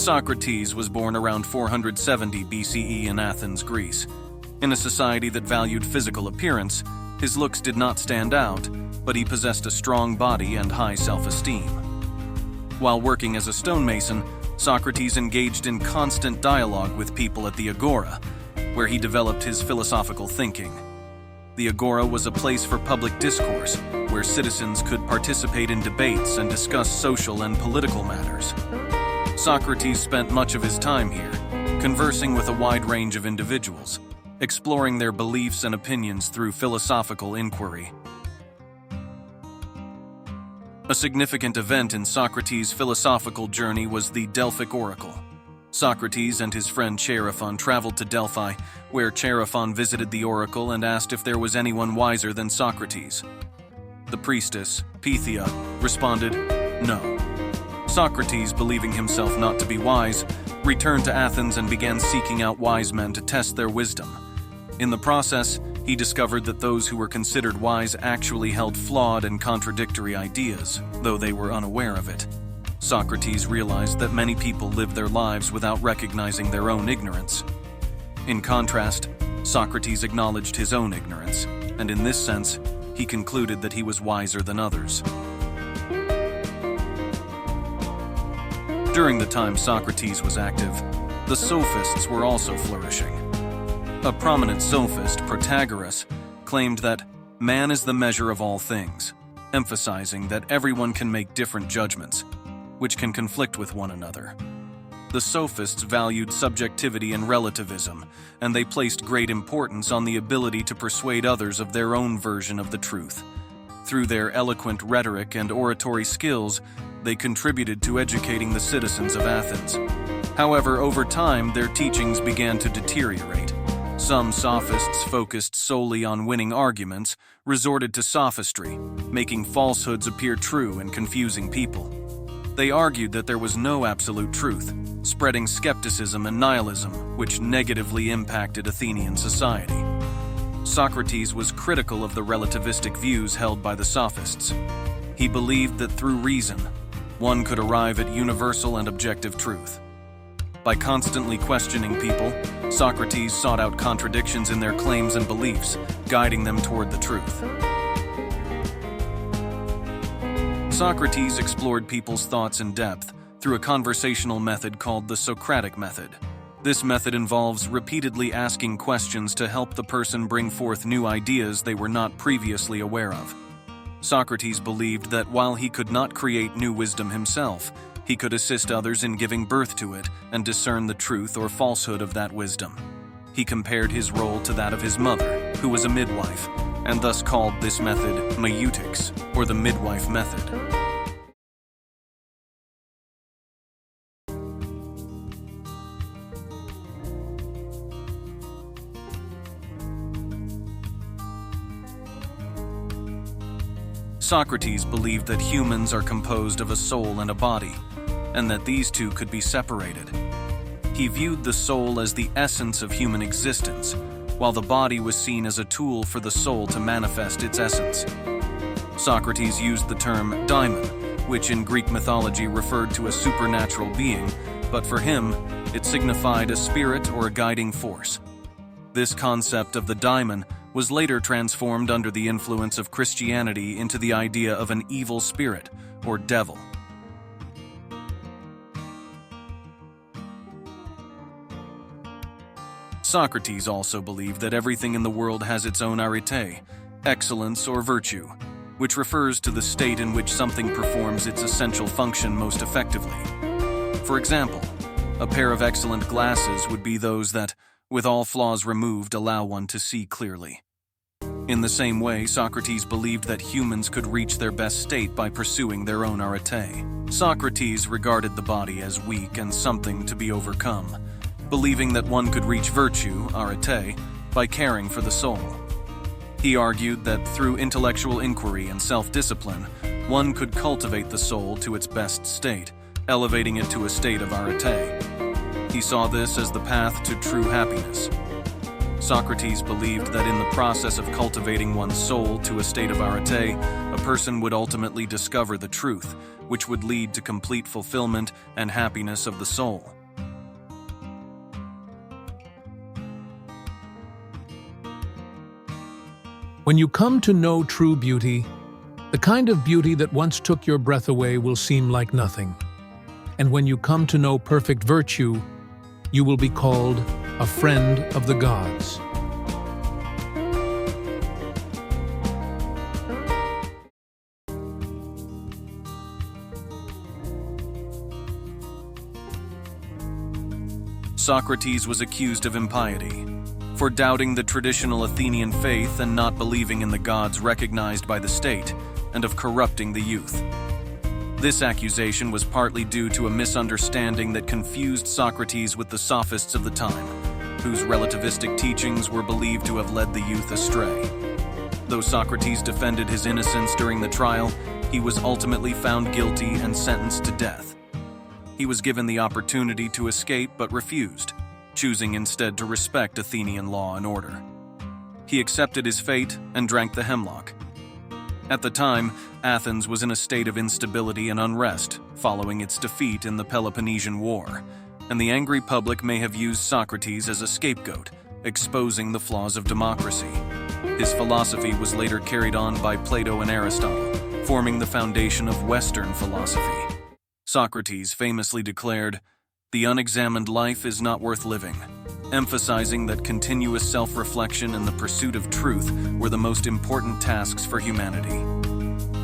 Socrates was born around 470 BCE in Athens, Greece. In a society that valued physical appearance, his looks did not stand out, but he possessed a strong body and high self-esteem. While working as a stonemason, Socrates engaged in constant dialogue with people at the Agora, where he developed his philosophical thinking. The Agora was a place for public discourse, where citizens could participate in debates and discuss social and political matters. Socrates spent much of his time here, conversing with a wide range of individuals, exploring their beliefs and opinions through philosophical inquiry. A significant event in Socrates' philosophical journey was the Delphic Oracle. Socrates and his friend Chaerephon traveled to Delphi, where Chaerephon visited the oracle and asked if there was anyone wiser than Socrates. The priestess, Pythia, responded, "No." Socrates, believing himself not to be wise, returned to Athens and began seeking out wise men to test their wisdom. In the process, he discovered that those who were considered wise actually held flawed and contradictory ideas, though they were unaware of it. Socrates realized that many people live their lives without recognizing their own ignorance. In contrast, Socrates acknowledged his own ignorance, and in this sense, he concluded that he was wiser than others. During the time Socrates was active, the sophists were also flourishing. A prominent sophist, Protagoras, claimed that man is the measure of all things, emphasizing that everyone can make different judgments, which can conflict with one another. The sophists valued subjectivity and relativism, and they placed great importance on the ability to persuade others of their own version of the truth. Through their eloquent rhetoric and oratory skills, they contributed to educating the citizens of Athens. However, over time, their teachings began to deteriorate. Some sophists focused solely on winning arguments, resorted to sophistry, making falsehoods appear true and confusing people. They argued that there was no absolute truth, spreading skepticism and nihilism, which negatively impacted Athenian society. Socrates was critical of the relativistic views held by the sophists. He believed that through reason, one could arrive at universal and objective truth. By constantly questioning people, Socrates sought out contradictions in their claims and beliefs, guiding them toward the truth. Socrates explored people's thoughts in depth through a conversational method called the Socratic method. This method involves repeatedly asking questions to help the person bring forth new ideas they were not previously aware of. Socrates believed that while he could not create new wisdom himself, he could assist others in giving birth to it and discern the truth or falsehood of that wisdom. He compared his role to that of his mother, who was a midwife, and thus called this method meutics, or the midwife method. Socrates believed that humans are composed of a soul and a body, and that these two could be separated. He viewed the soul as the essence of human existence, while the body was seen as a tool for the soul to manifest its essence. Socrates used the term daimon, which in Greek mythology referred to a supernatural being, but for him, it signified a spirit or a guiding force. This concept of the daimon was later transformed under the influence of Christianity into the idea of an evil spirit, or devil. Socrates also believed that everything in the world has its own arete, excellence or virtue, which refers to the state in which something performs its essential function most effectively. For example, a pair of excellent glasses would be those that, with all flaws removed, allow one to see clearly. In the same way, Socrates believed that humans could reach their best state by pursuing their own arete. Socrates regarded the body as weak and something to be overcome, believing that one could reach virtue, arete, by caring for the soul. He argued that through intellectual inquiry and self-discipline, one could cultivate the soul to its best state, elevating it to a state of arete. He saw this as the path to true happiness. Socrates believed that in the process of cultivating one's soul to a state of arete, a person would ultimately discover the truth, which would lead to complete fulfillment and happiness of the soul. When you come to know true beauty, the kind of beauty that once took your breath away will seem like nothing. And when you come to know perfect virtue, you will be called a friend of the gods. Socrates was accused of impiety for doubting the traditional Athenian faith and not believing in the gods recognized by the state, and of corrupting the youth. This accusation was partly due to a misunderstanding that confused Socrates with the sophists of the time, whose relativistic teachings were believed to have led the youth astray. Though Socrates defended his innocence during the trial, he was ultimately found guilty and sentenced to death. He was given the opportunity to escape but refused, choosing instead to respect Athenian law and order. He accepted his fate and drank the hemlock. At the time, Athens was in a state of instability and unrest following its defeat in the Peloponnesian War, and the angry public may have used Socrates as a scapegoat, exposing the flaws of democracy. His philosophy was later carried on by Plato and Aristotle, forming the foundation of Western philosophy. Socrates famously declared, "The unexamined life is not worth living," emphasizing that continuous self-reflection and the pursuit of truth were the most important tasks for humanity.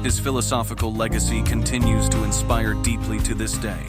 His philosophical legacy continues to inspire deeply to this day,